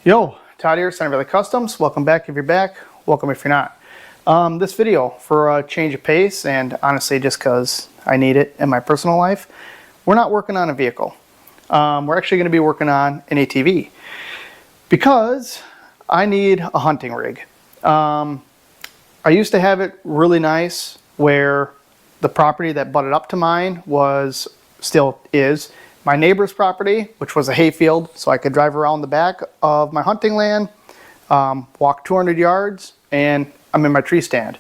Yo, Todd here, Center Valley Customs. Welcome back if you're back. Welcome if you're not. This video for a change of pace, and honestly just because I need it in my personal life, we're not working on a vehicle. We're actually going to be working on an ATV because I need a hunting rig. I used to have it really nice where the property that butted up to mine still is my neighbor's property, which was a hayfield, so I could drive around the back of my hunting land, walk 200 yards, and I'm in my tree stand.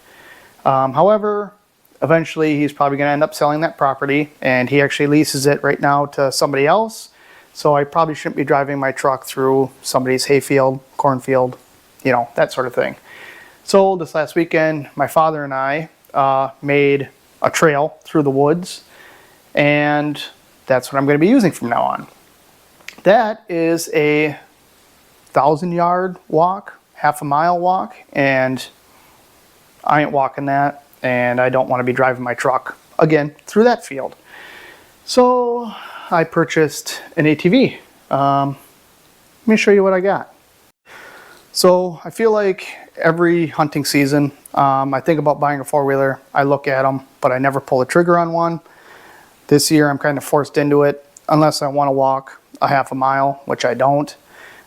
However, eventually he's probably going to end up selling that property, and he actually leases it right now to somebody else, so I probably shouldn't be driving my truck through somebody's hayfield, cornfield, you know, that sort of thing. So this last weekend, my father and I made a trail through the woods, and that's what I'm going to be using from now on. That is a 1,000-yard walk, half a mile walk, and I ain't walking that, and I don't want to be driving my truck again through that field. So I purchased an ATV. Let me show you what I got. So I feel like every hunting season, I think about buying a four-wheeler. I look at them, but I never pull the trigger on one. This year I'm kind of forced into it unless I want to walk a half a mile, which I don't.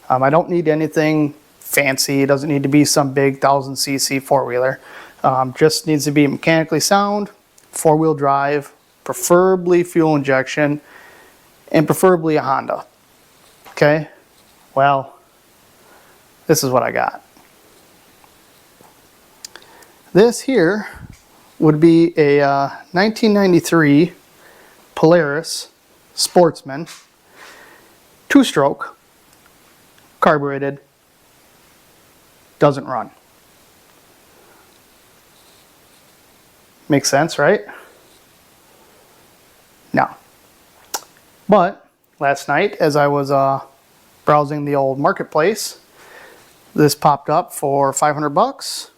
I don't need anything fancy. It doesn't need to be some big 1,000cc four-wheeler. Just needs to be mechanically sound, four-wheel drive, preferably fuel injection, and preferably a Honda. Okay, well, this is what I got. This here would be a 1993 Polaris Sportsman, 2-stroke, carbureted, doesn't run. Makes sense, right? No. But last night, as I was browsing the old marketplace, this popped up for 500 bucks,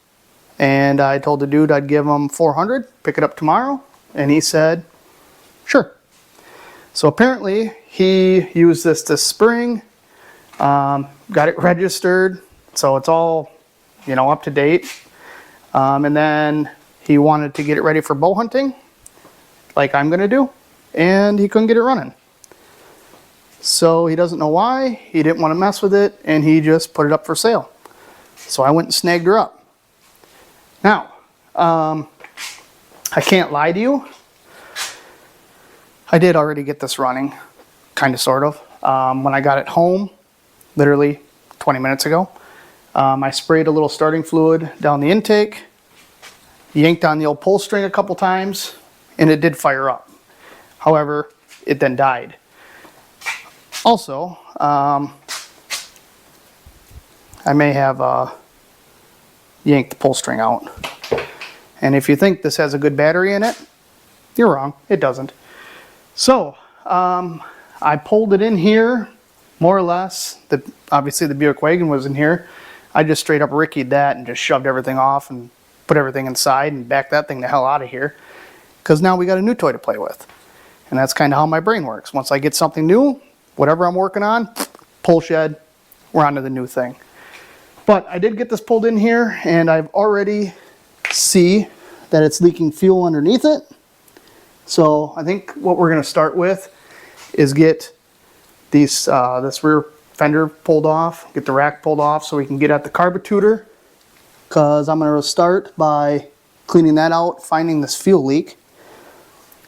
and I told the dude I'd give him 400, pick it up tomorrow, and he said, sure. So apparently he used this spring, got it registered, so it's all, you know, up to date. And then he wanted to get it ready for bow hunting, like I'm gonna do, and he couldn't get it running. So he doesn't know why, he didn't want to mess with it, and he just put it up for sale. So I went and snagged her up. Now, I can't lie to you, I did already get this running, kind of, sort of. When I got it home, literally 20 minutes ago, I sprayed a little starting fluid down the intake, yanked on the old pull string a couple times, and it did fire up. However, it then died. Also, I may have yanked the pull string out. And if you think this has a good battery in it, you're wrong, it doesn't. So, I pulled it in here, more or less. Obviously the Buick wagon was in here. I just straight up rickied that and just shoved everything off and put everything inside and backed that thing the hell out of here. Because now we got a new toy to play with. And that's kind of how my brain works. Once I get something new, whatever I'm working on, pull shed, we're on to the new thing. But I did get this pulled in here, and I've already see that it's leaking fuel underneath it. So I think what we're going to start with is get this rear fender pulled off, get the rack pulled off so we can get at the carburetor, because I'm going to start by cleaning that out, finding this fuel leak,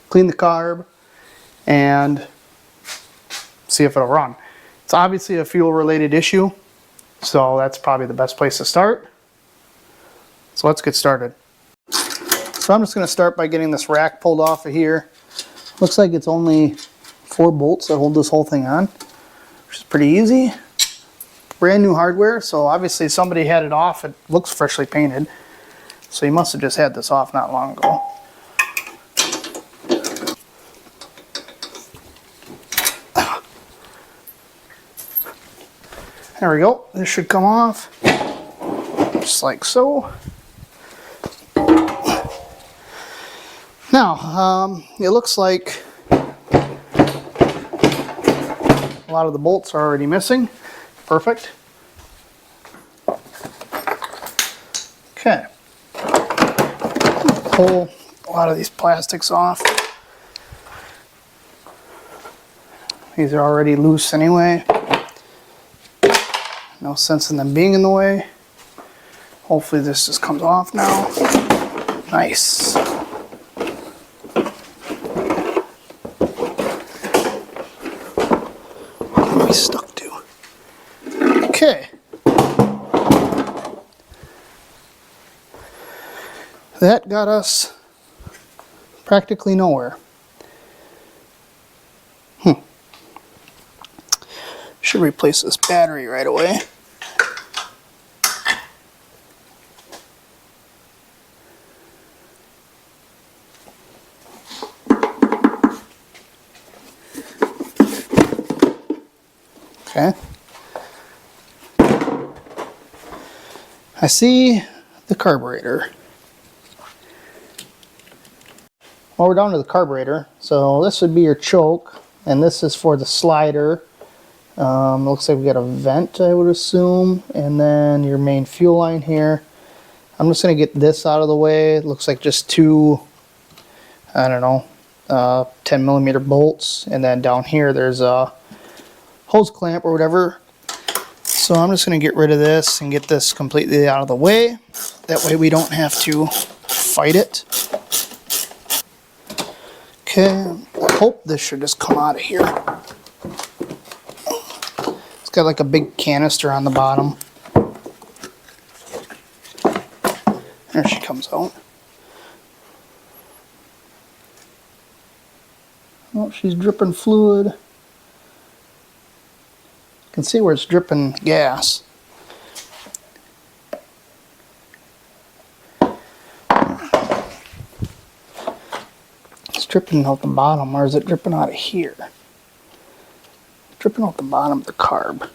clean the carb, and see if it'll run. It's obviously a fuel related issue, so that's probably the best place to start. So let's get started. So I'm just going to start by getting this rack pulled off of here. Looks like it's only 4 bolts that hold this whole thing on, which is pretty easy. Brand new hardware, so obviously somebody had it off. It looks freshly painted, so you must have just had this off not long ago. There we go. This should come off just like so. Now, it looks like a lot of the bolts are already missing. Perfect. Okay. Pull a lot of these plastics off. These are already loose anyway. No sense in them being in the way. Hopefully this just comes off now. Nice. What am I stuck to? Okay. That got us practically nowhere. Should replace this battery right away. Okay. I see the carburetor. Well, we're down to the carburetor. So this would be your choke, and this is for the slider. Looks like we got a vent, I would assume, and then your main fuel line here. I'm just going to get this out of the way. It looks like just two, I don't know, 10 millimeter bolts, and then down here there's a hose clamp or whatever. So I'm just going to get rid of this and get this completely out of the way. That way we don't have to fight it. Okay, I hope this should just come out of here. Got like a big canister on the bottom. There she comes out. Oh, she's dripping fluid. You can see where it's dripping gas. It's dripping out the bottom, or is it dripping out of here? Dripping off the bottom of the carb.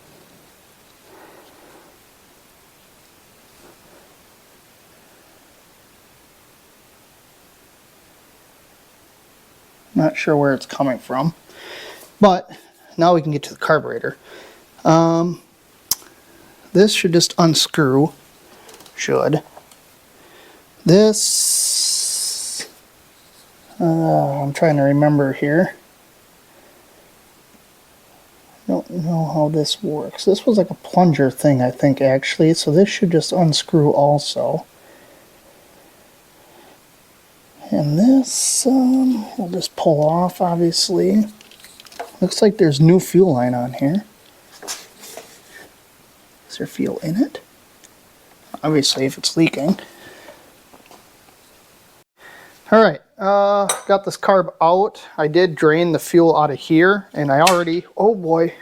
Not sure where it's coming from, but now we can get to the carburetor. This should just unscrew. This, I'm trying to remember here. Don't know how this works. This was like a plunger thing, I think, actually. So this should just unscrew also. And this we'll just pull off, obviously. Looks like there's new fuel line on here. Is there fuel in it? Obviously, if it's leaking. Alright, got this carb out. I did drain the fuel out of here, and I already, oh boy,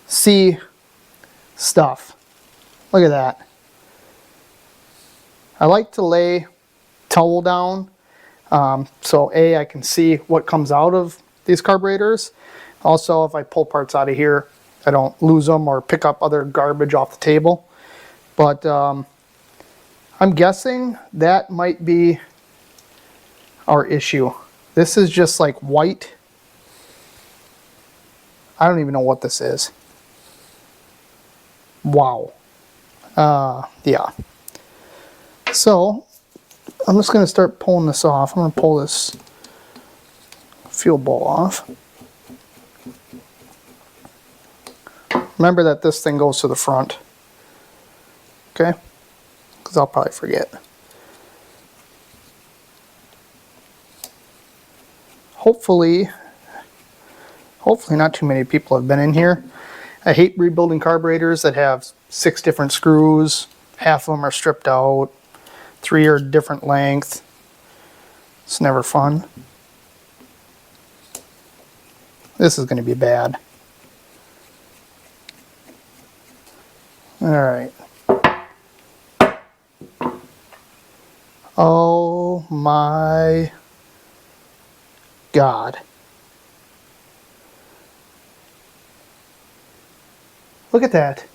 see stuff. Look at that. I like to lay towel down, so I can see what comes out of these carburetors. Also, if I pull parts out of here, I don't lose them or pick up other garbage off the table. But I'm guessing that might be our issue. This is just like white. I don't even know what this is. Wow. Yeah. So I'm just going to start pulling this off. I'm going to pull this fuel bowl off. Remember that this thing goes to the front. Okay? Because I'll probably forget. Hopefully not too many people have been in here. I hate rebuilding carburetors that have 6 different screws. Half of them are stripped out. 3 are different length. It's never fun. This is going to be bad. Alright. Oh my God. Look at that.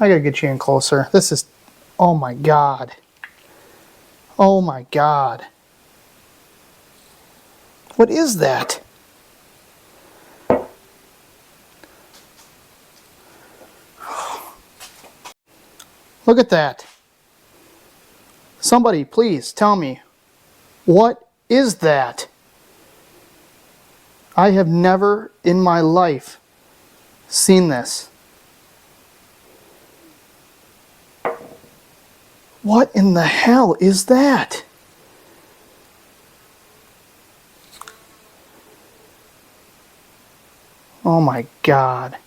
I gotta get you in closer. This is, oh my God. Oh my God. What is that? Look at that. Somebody please tell me, what is that? I have never in my life seen this. What in the hell is that? Oh my God.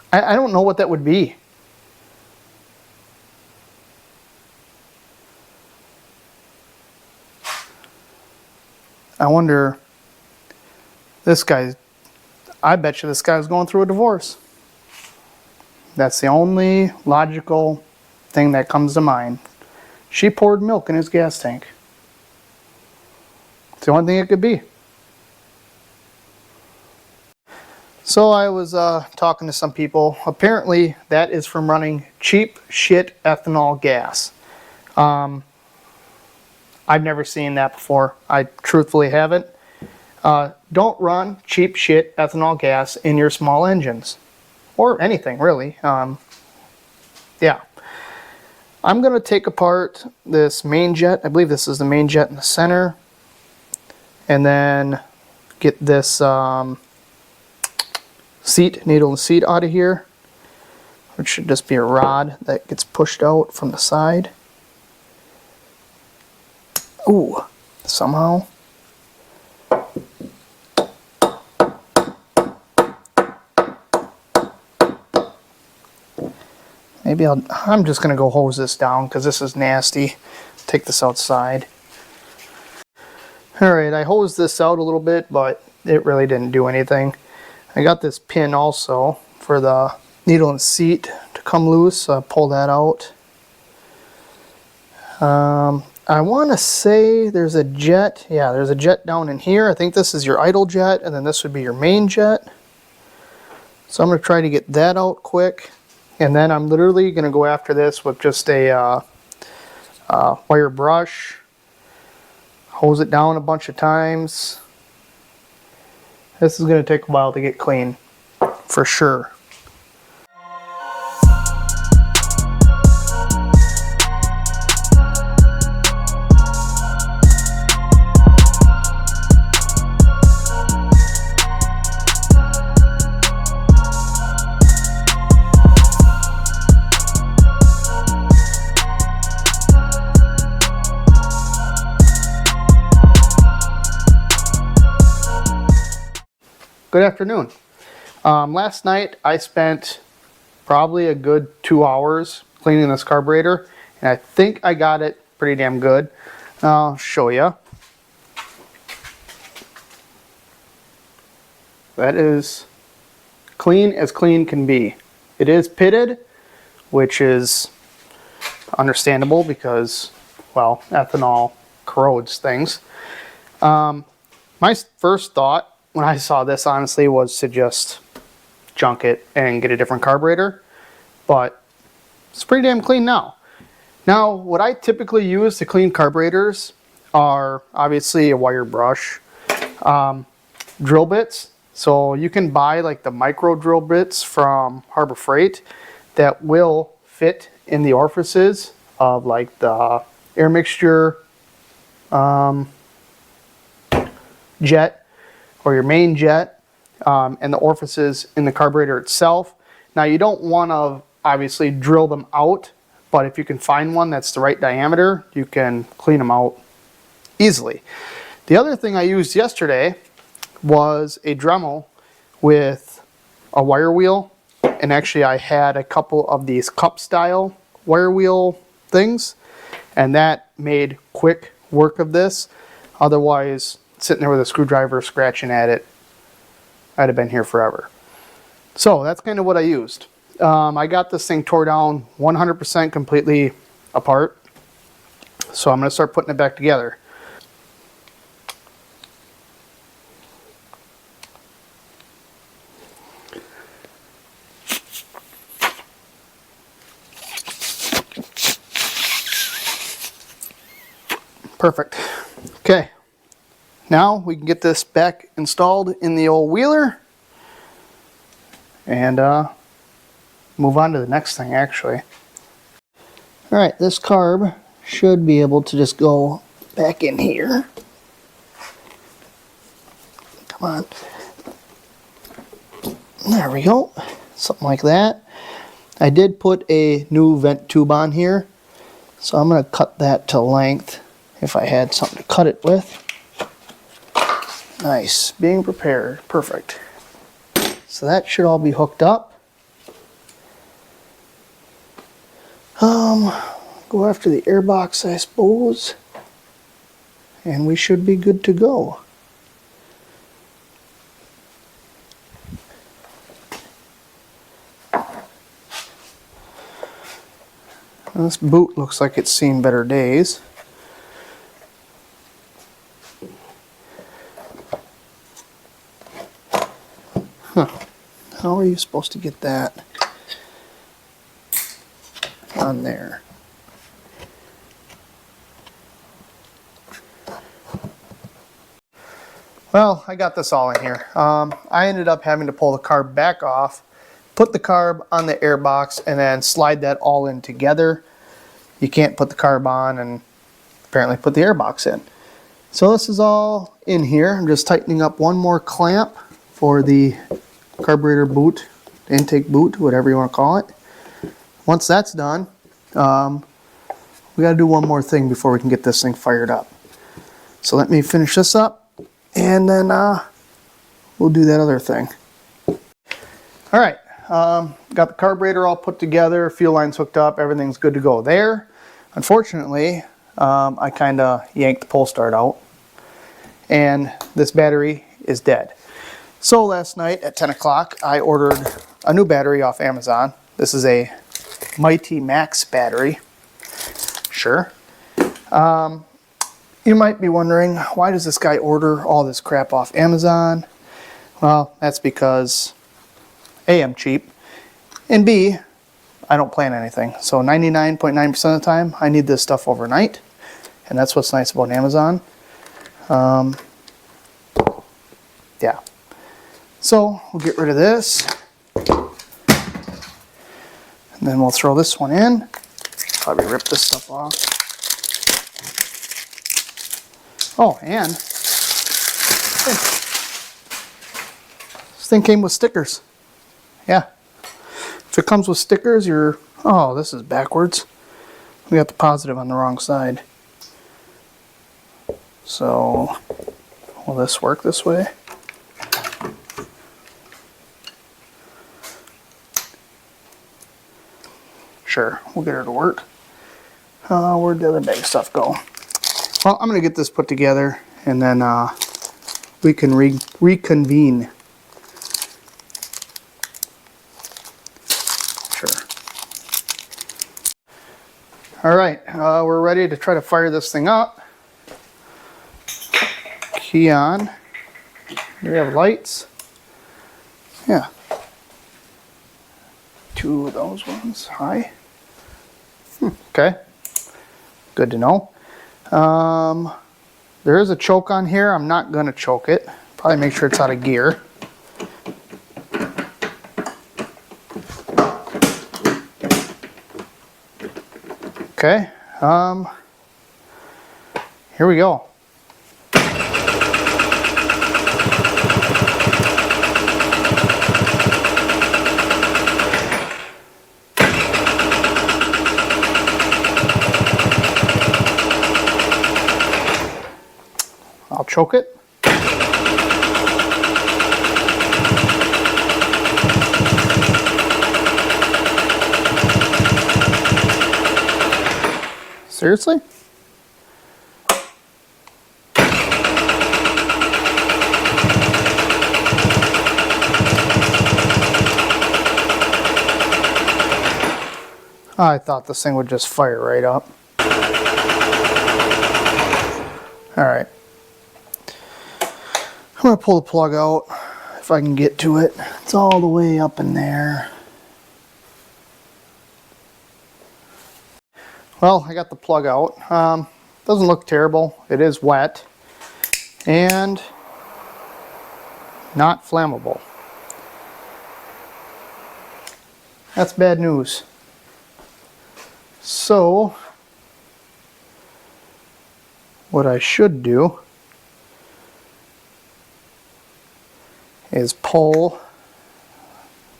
I don't know what that would be. I wonder, this guy, I bet you this guy's going through a divorce. That's the only logical thing that comes to mind. She poured milk in his gas tank. It's the only thing it could be. So I was talking to some people. Apparently that is from running cheap shit ethanol gas. I've never seen that before. I truthfully haven't. Don't run cheap shit ethanol gas in your small engines. Or anything, really. Yeah. I'm going to take apart this main jet. I believe this is the main jet in the center. And then get this needle and seat out of here. Which should just be a rod that gets pushed out from the side. Ooh, somehow. Maybe I'm just going to go hose this down because this is nasty. Take this outside. Alright, I hosed this out a little bit, but it really didn't do anything. I got this pin also for the needle and seat to come loose, so I'll pull that out. I want to say there's a jet. Yeah, there's a jet down in here. I think this is your idle jet, and then this would be your main jet. So I'm going to try to get that out quick. And then I'm literally going to go after this with just a wire brush. Hose it down a bunch of times. This is going to take a while to get clean, for sure. Good afternoon. Last night I spent probably a good 2 hours cleaning this carburetor, and I think I got it pretty damn good. I'll show you. That is clean as clean can be. It is pitted, which is understandable because, well, ethanol corrodes things. My first thought when I saw this, honestly, was to just junk it and get a different carburetor, but it's pretty damn clean now. Now, what I typically use to clean carburetors are obviously a wire brush, drill bits. So you can buy like the micro drill bits from Harbor Freight that will fit in the orifices of like the air mixture jet or your main jet, and the orifices in the carburetor itself. Now you don't want to obviously drill them out, but if you can find one that's the right diameter, you can clean them out easily. The other thing I used yesterday was a Dremel with a wire wheel, and actually I had a couple of these cup style wire wheel things, and that made quick work of this. Otherwise, sitting there with a screwdriver scratching at it, I'd have been here forever. So that's kind of what I used. I got this thing tore down 100% completely apart. So I'm going to start putting it back together. Perfect. Okay. Now we can get this back installed in the old wheeler and move on to the next thing actually. Alright, this carb should be able to just go back in here. Come on. There we go. Something like that. I did put a new vent tube on here, so I'm going to cut that to length if I had something to cut it with. Nice. Being prepared. Perfect. So that should all be hooked up. Go after the air box, I suppose. And we should be good to go. This boot looks like it's seen better days. Huh. How are you supposed to get that on there? Well, I got this all in here. I ended up having to pull the carb back off, put the carb on the air box, and then slide that all in together. You can't put the carb on and apparently put the air box in. So this is all in here. I'm just tightening up one more clamp for the carburetor boot, intake boot, whatever you want to call it. Once that's done, we got to do one more thing before we can get this thing fired up. So let me finish this up and then we'll do that other thing. All right. Got the carburetor all put together, fuel lines hooked up, everything's good to go there. Unfortunately, I kind of yanked the pull start out and this battery is dead. So last night at 10 o'clock I ordered a new battery off Amazon. This is a Mighty Max battery. Sure. You might be wondering, why does this guy order all this crap off Amazon? Well, that's because A, I'm cheap, and B, I don't plan anything. So 99.9% of the time, I need this stuff overnight, and that's what's nice about Amazon. Yeah. So we'll get rid of this, and then we'll throw this one in. Probably rip this stuff off. Oh, and this thing came with stickers. Yeah. If it comes with stickers, you're... Oh, this is backwards. We got the positive on the wrong side. So, will this work this way? Sure, we'll get her to work. Where'd the other bag stuff go? Well, I'm going to get this put together and then we can reconvene. Sure. Alright, we're ready to try to fire this thing up. Key on. Do we have lights? Yeah. 2 of those ones. High. Okay. Good to know. There is a choke on here. I'm not going to choke it. Probably make sure it's out of gear. Okay. Here we go. I'll choke it. Seriously? I thought this thing would just fire right up. Alright. I'm going to pull the plug out if I can get to it. It's all the way up in there. Well, I got the plug out. Doesn't look terrible. It is wet. and not flammable. That's bad news. So what I should do is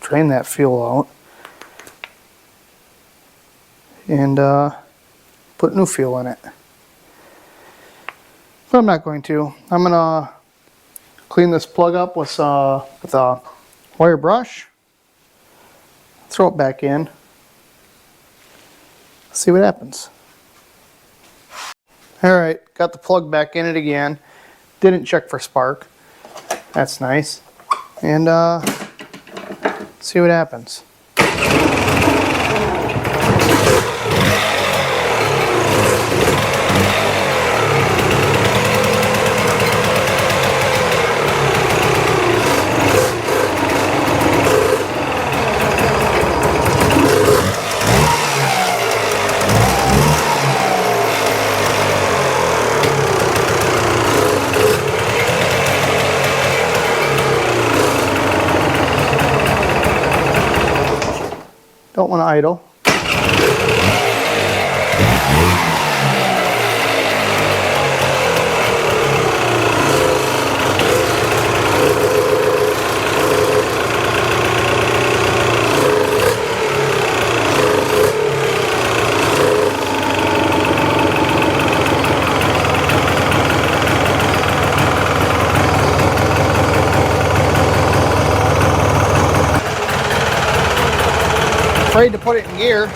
drain that fuel out, and put new fuel in it. But I'm not going to. I'm going to clean this plug up with a wire brush, throw it back in, see what happens. Alright, got the plug back in it again. Didn't check for spark. That's nice. And see what happens. Don't want to idle. Afraid to put it in gear.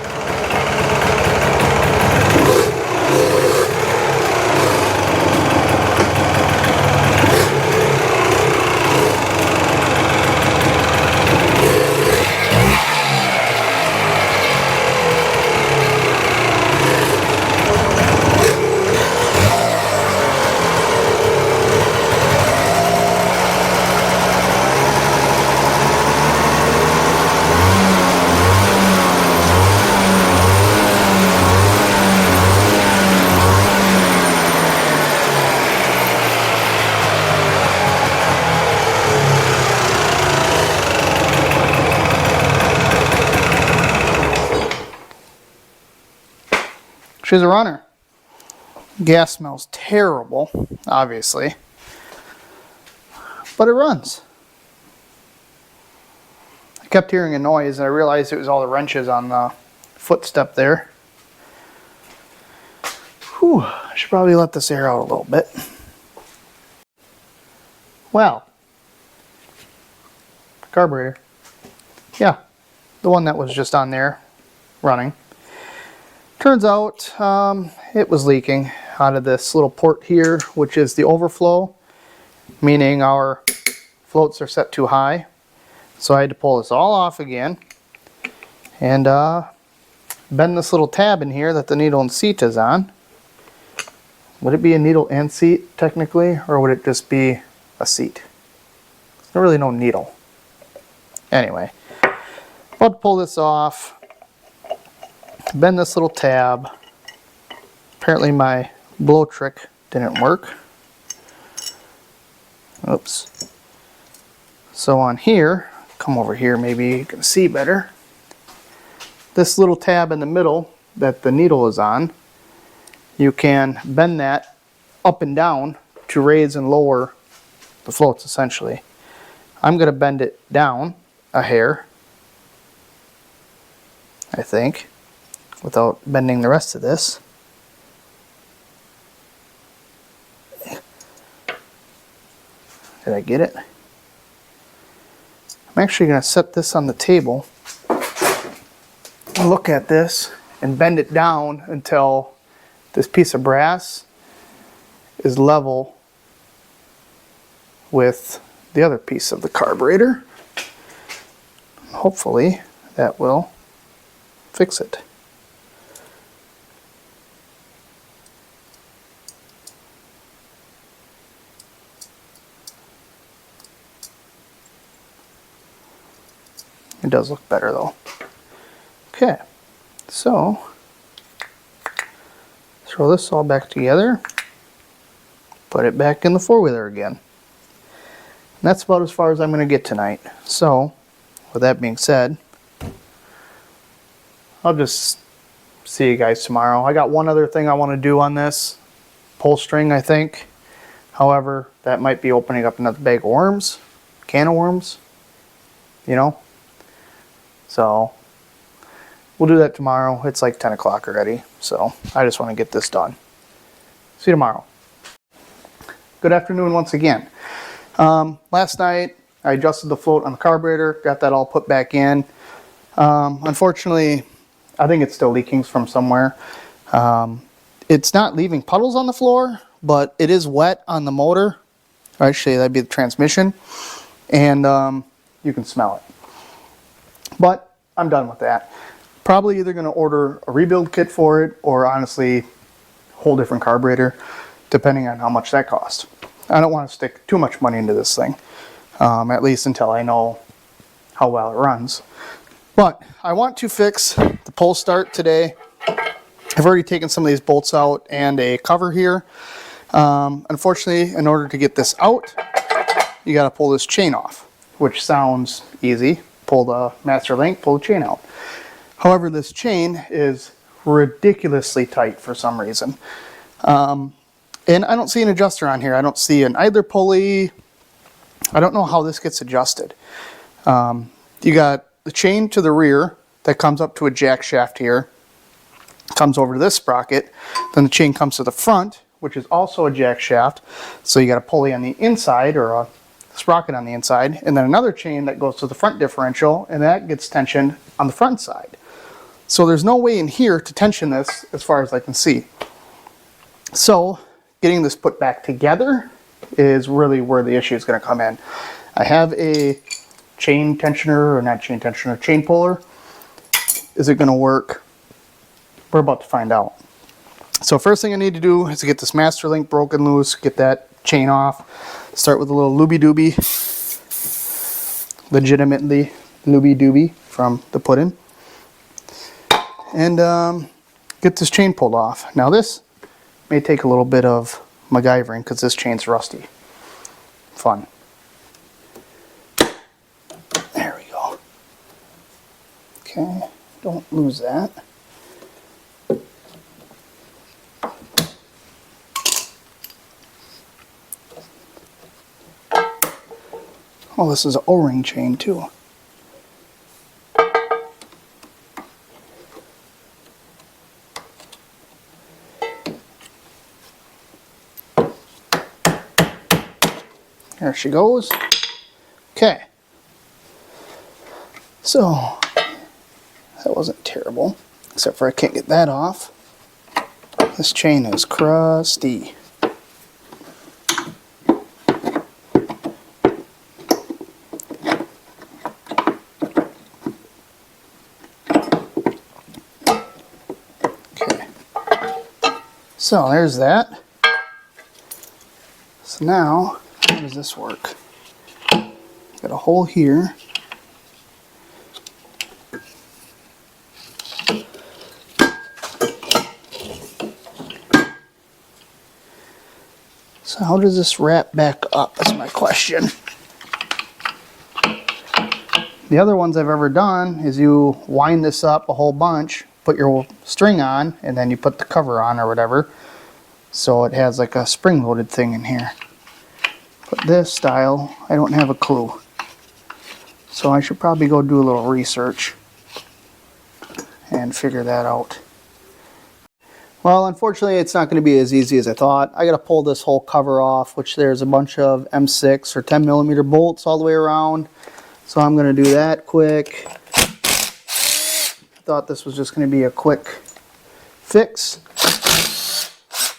She's a runner. Gas smells terrible, obviously, but it runs. I kept hearing a noise and I realized it was all the wrenches on the footstep there. Whew, I should probably let this air out a little bit. Well, carburetor. Yeah, the one that was just on there running. Turns out it was leaking out of this little port here, which is the overflow, meaning our floats are set too high. So I had to pull this all off again and bend this little tab in here that the needle and seat is on. Would it be a needle and seat technically, or would it just be a seat? There's really no needle. Anyway, about to pull this off. Bend this little tab. Apparently my blow trick didn't work. Oops. So on here, come over here, maybe you can see better. This little tab in the middle that the needle is on, you can bend that up and down to raise and lower the floats essentially. I'm going to bend it down a hair, I think, without bending the rest of this. Did I get it? I'm actually going to set this on the table and look at this and bend it down until this piece of brass is level with the other piece of the carburetor. Hopefully that will fix it. It does look better though. Okay, so throw this all back together. put it back in the four-wheeler again. And that's about as far as I'm going to get tonight. So, with that being said, I'll just see you guys tomorrow. I got one other thing I want to do on this. Pull string, I think. However, that might be opening up another bag of worms. Can of worms. You know? So, we'll do that tomorrow. It's like 10 o'clock already. So, I just want to get this done. See you tomorrow. Good afternoon once again. Last night, I adjusted the float on the carburetor. Got that all put back in. Unfortunately, I think it's still leaking from somewhere. It's not leaving puddles on the floor, but it is wet on the motor. Actually, that'd be the transmission. And you can smell it. But I'm done with that. Probably either going to order a rebuild kit for it, or honestly, a whole different carburetor, depending on how much that costs. I don't want to stick too much money into this thing, at least until I know how well it runs. But I want to fix the pull start today. I've already taken some of these bolts out and a cover here. Unfortunately, in order to get this out, you got to pull this chain off, which sounds easy. Pull the master link, pull the chain out. However, this chain is ridiculously tight for some reason. And I don't see an adjuster on here. I don't see an idler pulley. I don't know how this gets adjusted. You got the chain to the rear that comes up to a jack shaft here. Comes over to this sprocket. Then the chain comes to the front, which is also a jack shaft. So you got a pulley on the inside, or a sprocket on the inside, and then another chain that goes to the front differential, and that gets tensioned on the front side. So there's no way in here to tension this as far as I can see. So getting this put back together is really where the issue is going to come in. I have a chain tensioner, or not chain tensioner, chain puller. Is it going to work? We're about to find out. So first thing I need to do is to get this master link broken loose, get that chain off. Start with a little looby-dooby, legitimately looby-dooby from the pudding, and get this chain pulled off. Now this may take a little bit of MacGyvering because this chain's rusty. Fun. There we go. Okay, don't lose that. Oh, this is an O-ring chain too. There she goes. Okay. So, that wasn't terrible, except for I can't get that off. This chain is crusty. So there's that. So now, how does this work? Got a hole here. So how does this wrap back up? That's my question. The other ones I've ever done is you wind this up a whole bunch, put your string on, and then you put the cover on or whatever. So it has like a spring-loaded thing in here. But this style, I don't have a clue. So I should probably go do a little research and figure that out. Well, unfortunately, it's not going to be as easy as I thought. I got to pull this whole cover off, which there's a bunch of M6 or 10 millimeter bolts all the way around. So I'm going to do that quick. I thought this was just going to be a quick fix,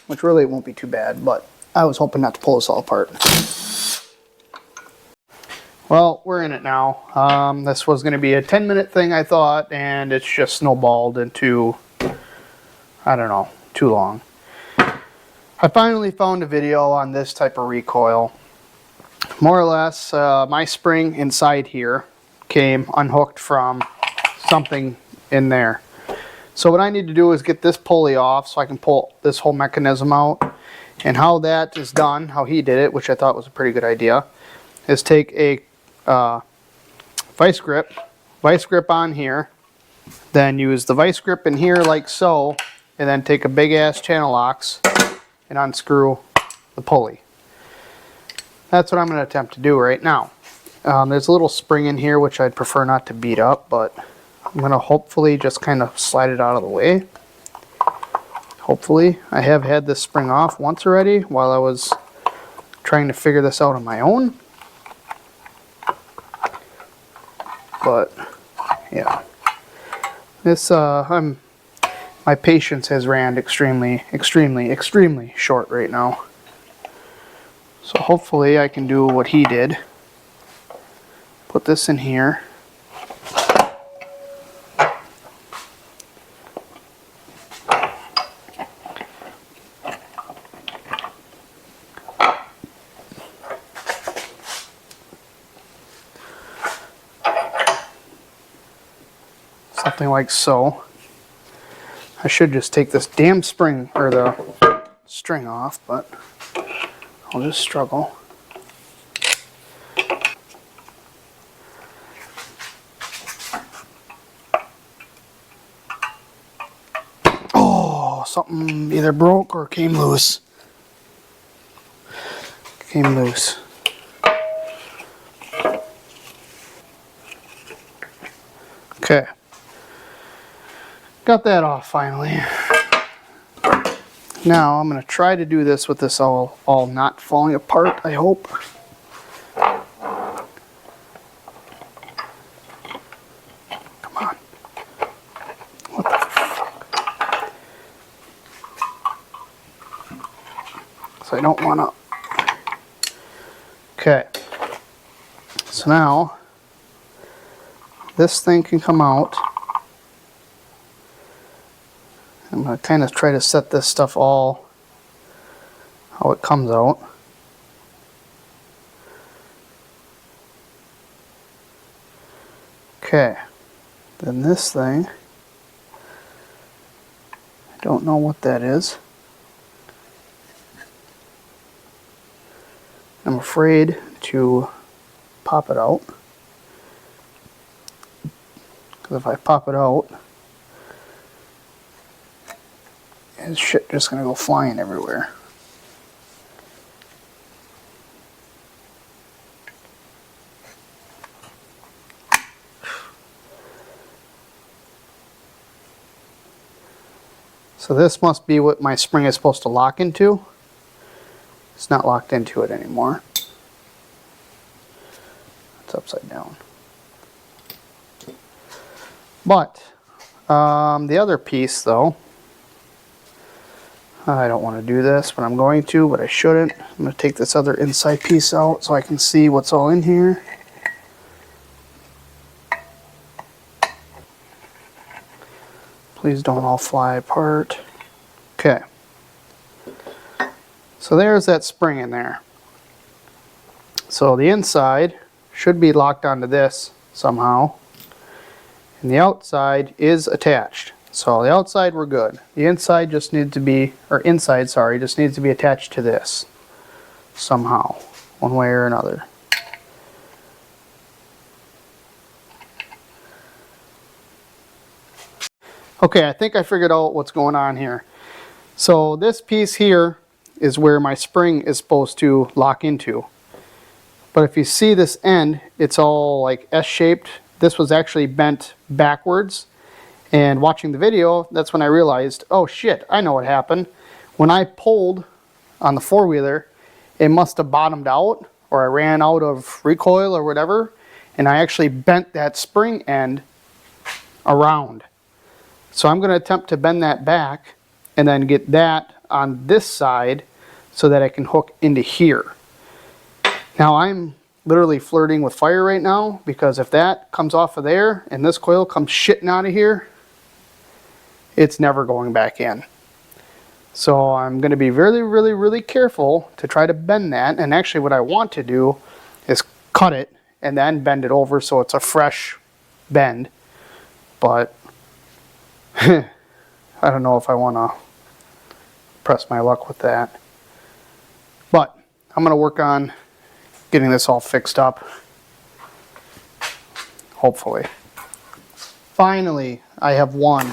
which really won't be too bad, but I was hoping not to pull this all apart. Well, we're in it now. This was going to be a 10-minute thing, I thought, and it's just snowballed into, I don't know, too long. I finally found a video on this type of recoil. More or less, my spring inside here came unhooked from something in there. So what I need to do is get this pulley off so I can pull this whole mechanism out. And how that is done, how he did it, which I thought was a pretty good idea, is take a vice grip on here, then use the vice grip in here like so, and then take a big ass channel locks and unscrew the pulley. That's what I'm going to attempt to do right now. There's a little spring in here which I'd prefer not to beat up, but I'm going to hopefully just kind of slide it out of the way. Hopefully. I have had this spring off once already while I was trying to figure this out on my own. But yeah, this my patience has ran extremely short right now. So hopefully I can do what he did. Put this in here. Something like so. I should just take this damn spring or the string off, but I'll just struggle. Oh, something either broke or came loose. Came loose. Okay. Got that off finally. Now I'm going to try to do this with this all not falling apart, I hope. Come on. What the fuck? So I don't want to... Okay. So now this thing can come out. I'm going to kind of try to set this stuff all how it comes out. Okay, then this thing, I don't know what that is. I'm afraid to pop it out, because if I pop it out, his shit just gonna go flying everywhere. So this must be what my spring is supposed to lock into. It's not locked into it anymore. It's upside down. But the other piece though, I don't want to do this, but I'm going to, but I shouldn't. I'm going to take this other inside piece out so I can see what's all in here. Please don't all fly apart. Okay. So there's that spring in there. So the inside should be locked onto this somehow. And the outside is attached. So the outside we're good. The inside just needs to be, or inside, sorry, just needs to be attached to this somehow, one way or another. Okay, I think I figured out what's going on here. So this piece here is where my spring is supposed to lock into. But if you see this end, it's all like S-shaped. This was actually bent backwards. And watching the video, that's when I realized, oh shit, I know what happened. When I pulled on the four-wheeler, it must have bottomed out, or I ran out of recoil or whatever, and I actually bent that spring end around. So I'm going to attempt to bend that back and then get that on this side so that I can hook into here. Now I'm literally flirting with fire right now, because if that comes off of there and this coil comes shitting out of here, it's never going back in. So I'm going to be really careful to try to bend that. And actually what I want to do is cut it and then bend it over so it's a fresh bend. But I don't know if I want to press my luck with that. I'm going to work on getting this all fixed up. Hopefully. Finally, I have one.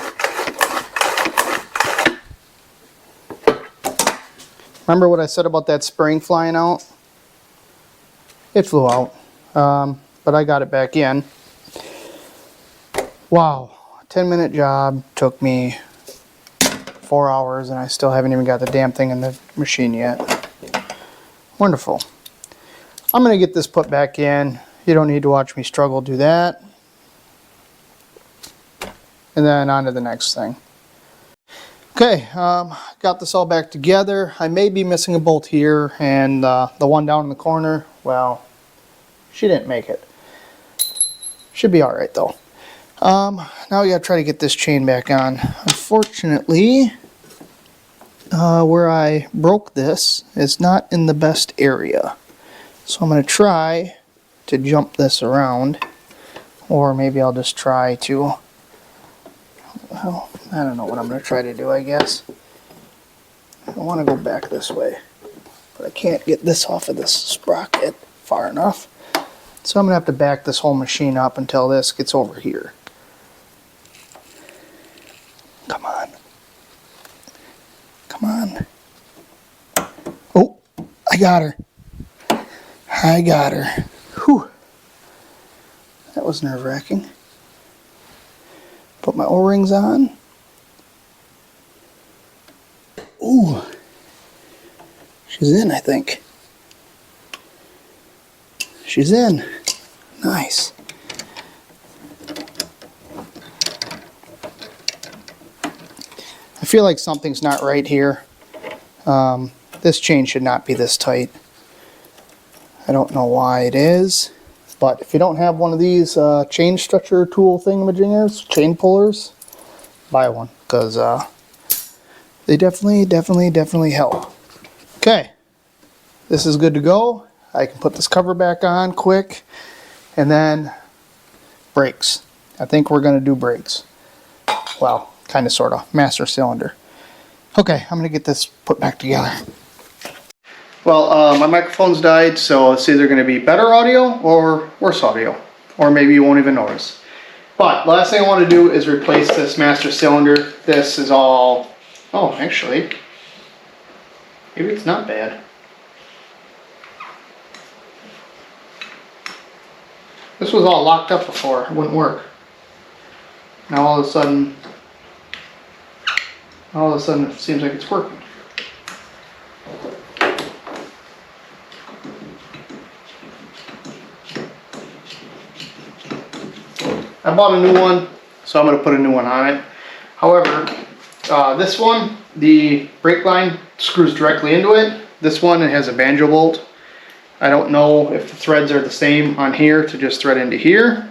Remember what I said about that spring flying out? It flew out, but I got it back in. Wow, 10-minute job, took me 4 hours, and I still haven't even got the damn thing in the machine yet. Wonderful. I'm going to get this put back in. You don't need to watch me struggle do that. And then on to the next thing. Okay, got this all back together. I may be missing a bolt here, and the one down in the corner, well, she didn't make it. Should be alright though. Now we gotta try to get this chain back on. Unfortunately, where I broke this is not in the best area. So I'm gonna try to jump this around, or maybe I'll just try to, well, I don't know what I'm gonna try to do, I guess. I want to go back this way, but I can't get this off of this sprocket far enough. So I'm gonna have to back this whole machine up until this gets over here. Come on. Come on. Oh, I got her. I got her. Whew. That was nerve-wracking. Put my O-rings on. Ooh. She's in, I think. She's in. Nice. I feel like something's not right here. This chain should not be this tight. I don't know why it is, but if you don't have one of these chain stretcher tool thingamajigers, chain pullers, buy one, because they definitely help. Okay, this is good to go. I can put this cover back on quick, and then brakes. I think we're going to do brakes. Well, kind of, sort of. Master cylinder. Okay, I'm going to get this put back together. Well, my microphone's died, so it's either going to be better audio or worse audio. Or maybe you won't even notice. But the last thing I want to do is replace this master cylinder. This is all... Oh, actually, maybe it's not bad. This was all locked up before. It wouldn't work. Now all of a sudden it seems like it's working. I bought a new one, so I'm going to put a new one on it. However, this one, the brake line screws directly into it. This one, it has a banjo bolt. I don't know if the threads are the same on here to just thread into here.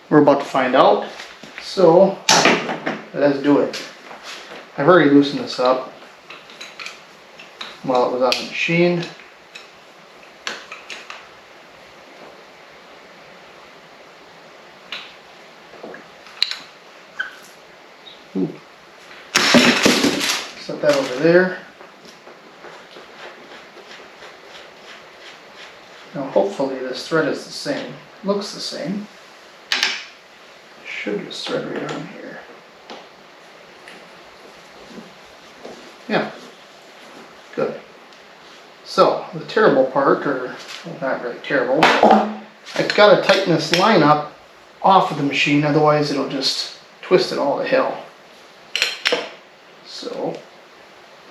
We're about to find out. So, let's do it. I've already loosened this up while it was on the machine. Ooh. Set that over there. Now hopefully this thread is the same. Looks the same. Should just thread right on here. Yeah. Good. So the terrible part, or well, not really terrible, I've got to tighten this line up off of the machine, otherwise it'll just twist it all to hell. So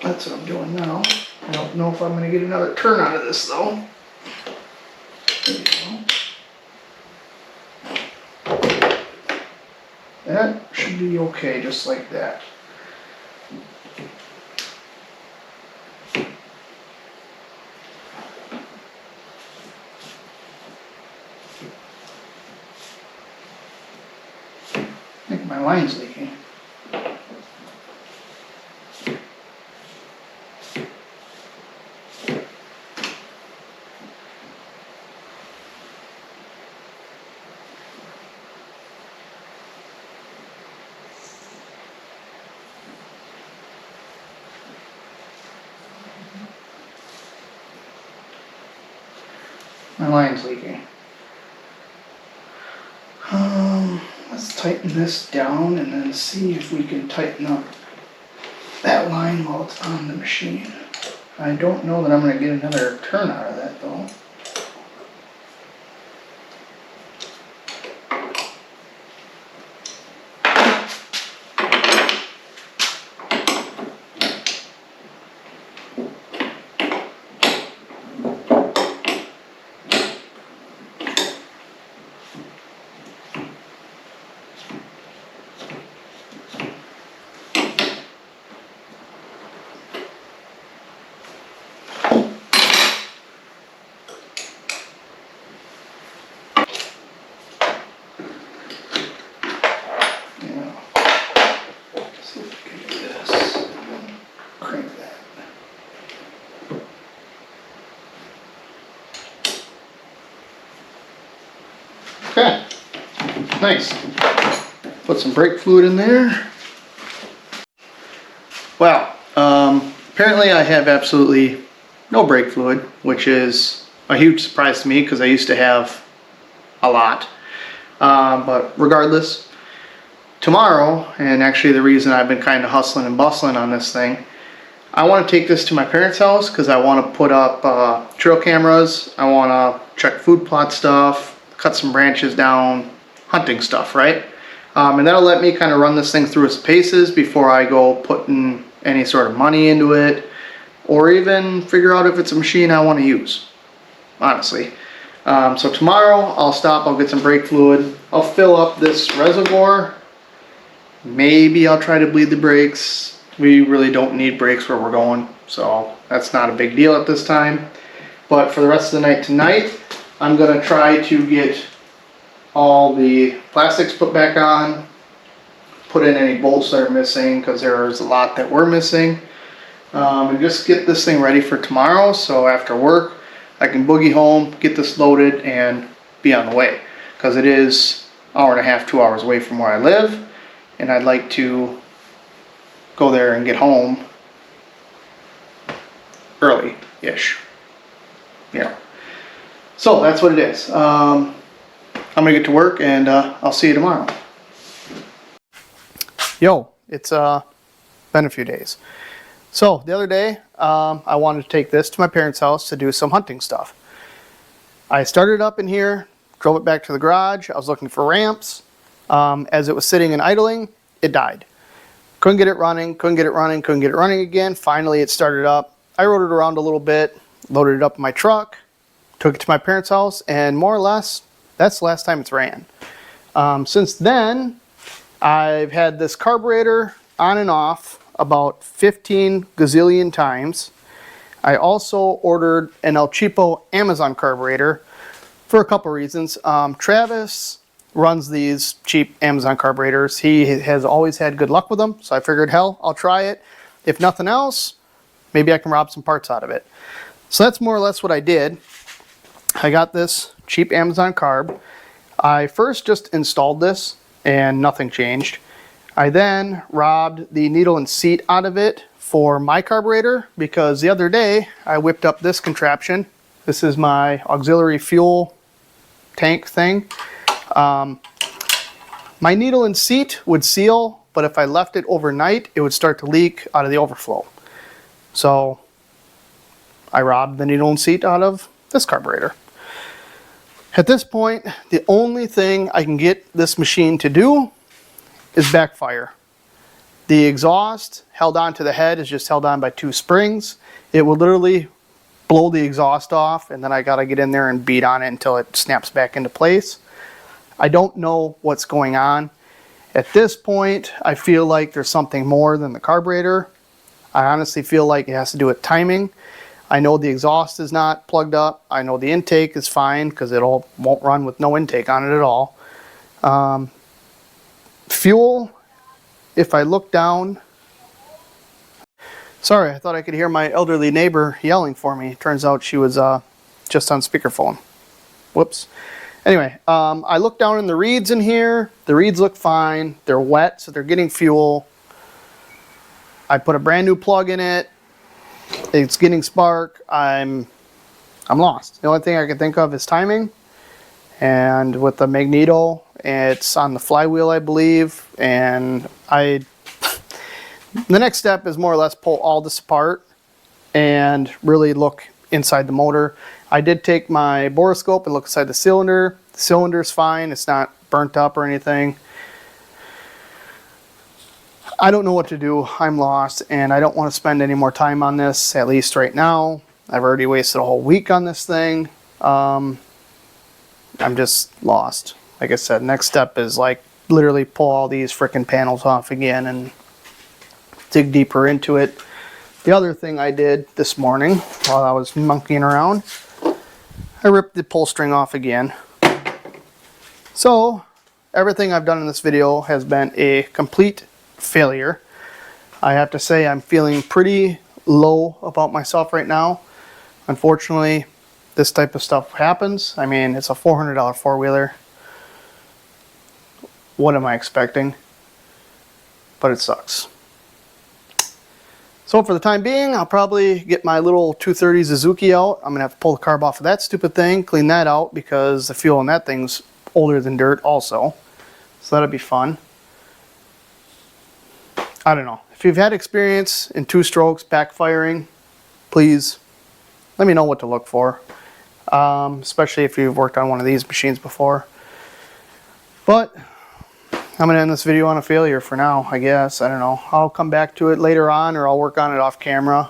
that's what I'm doing now. I don't know if I'm going to get another turn out of this though. There you go. That should be okay, just like that. I think my line's leaking. My line's leaking. Let's tighten this down and then see if we can tighten up that line while it's on the machine. I don't know that I'm going to get another turn out of that though. Okay, nice. Put some brake fluid in there. Well, apparently I have absolutely no brake fluid, which is a huge surprise to me because I used to have a lot. But regardless, tomorrow, and actually the reason I've been kind of hustling and bustling on this thing, I want to take this to my parents' house because I want to put up trail cameras. I want to check food plot stuff, cut some branches down, hunting stuff, right? And that'll let me kind of run this thing through its paces before I go putting any sort of money into it, or even figure out if it's a machine I want to use, honestly. So tomorrow I'll stop, I'll get some brake fluid, I'll fill up this reservoir, maybe I'll try to bleed the brakes. We really don't need brakes where we're going, so that's not a big deal at this time. But for the rest of the night tonight, I'm going to try to get all the plastics put back on, put in any bolts that are missing because there's a lot that were missing, and just get this thing ready for tomorrow so after work I can boogie home, get this loaded, and be on the way because it is an hour and a half, 2 hours away from where I live, and I'd like to go there and get home early-ish, you know. So that's what it is. I'm gonna get to work and I'll see you tomorrow. Yo, it's been a few days. So the other day, I wanted to take this to my parents' house to do some hunting stuff. I started up in here, drove it back to the garage. I was looking for ramps. As it was sitting and idling, it died. Couldn't get it running, couldn't get it running, couldn't get it running again. Finally, it started up. I rode it around a little bit, loaded it up in my truck, took it to my parents' house, and more or less, that's the last time it's ran. Since then, I've had this carburetor on and off about 15 gazillion times. I also ordered an El Cheapo Amazon carburetor for a couple reasons. Travis runs these cheap Amazon carburetors. He has always had good luck with them, so I figured, hell, I'll try it. If nothing else, maybe I can rob some parts out of it. So that's more or less what I did. I got this cheap Amazon carb. I first just installed this and nothing changed. I then robbed the needle and seat out of it for my carburetor because the other day I whipped up this contraption. This is my auxiliary fuel tank thing. My needle and seat would seal, but if I left it overnight, it would start to leak out of the overflow. So I robbed the needle and seat out of this carburetor. At this point, the only thing I can get this machine to do is backfire. The exhaust held on to the head is just held on by 2 springs. It will literally blow the exhaust off, and then I gotta get in there and beat on it until it snaps back into place. I don't know what's going on. At this point, I feel like there's something more than the carburetor. I honestly feel like it has to do with timing. I know the exhaust is not plugged up. I know the intake is fine because it won't run with no intake on it at all. Fuel, if I look down, sorry, I thought I could hear my elderly neighbor yelling for me. Turns out she was just on speakerphone. Whoops. Anyway, I look down in the reeds in here. The reeds look fine. They're wet, so they're getting fuel. I put a brand new plug in it. It's getting spark. I'm I'm lost. The only thing I can think of is timing. And with the magneto, it's on the flywheel, I believe. And the next step is more or less pull all this apart and really look inside the motor. I did take my borescope and look inside the cylinder. The cylinder's fine. It's not burnt up or anything. I don't know what to do. I'm lost, and I don't want to spend any more time on this, at least right now. I've already wasted a whole week on this thing. I'm just lost. Like I said, next step is like literally pull all these frickin' panels off again and dig deeper into it. The other thing I did this morning while I was monkeying around, I ripped the pull string off again. So everything I've done in this video has been a complete failure. I have to say I'm feeling pretty low about myself right now. Unfortunately, this type of stuff happens. I mean, it's a $400 four-wheeler. What am I expecting? But it sucks. So for the time being, I'll probably get my little 230 Suzuki out. I'm gonna have to pull the carb off of that stupid thing, clean that out because the fuel in that thing's older than dirt also. So that'll be fun. I don't know. If you've had experience in two-strokes backfiring, please let me know what to look for. Especially if you've worked on one of these machines before. But I'm going to end this video on a failure for now, I guess. I don't know. I'll come back to it later on, or I'll work on it off camera.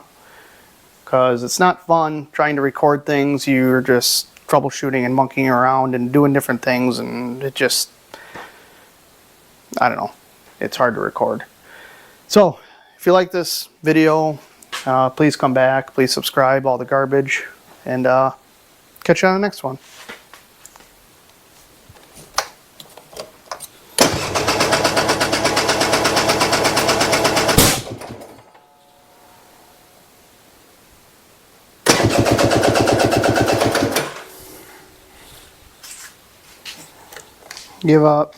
Because it's not fun trying to record things. You're just troubleshooting and monkeying around and doing different things, and it just, I don't know. It's hard to record. So, if you like this video, please come back, please subscribe, all the garbage, and catch you on the next one. Give up.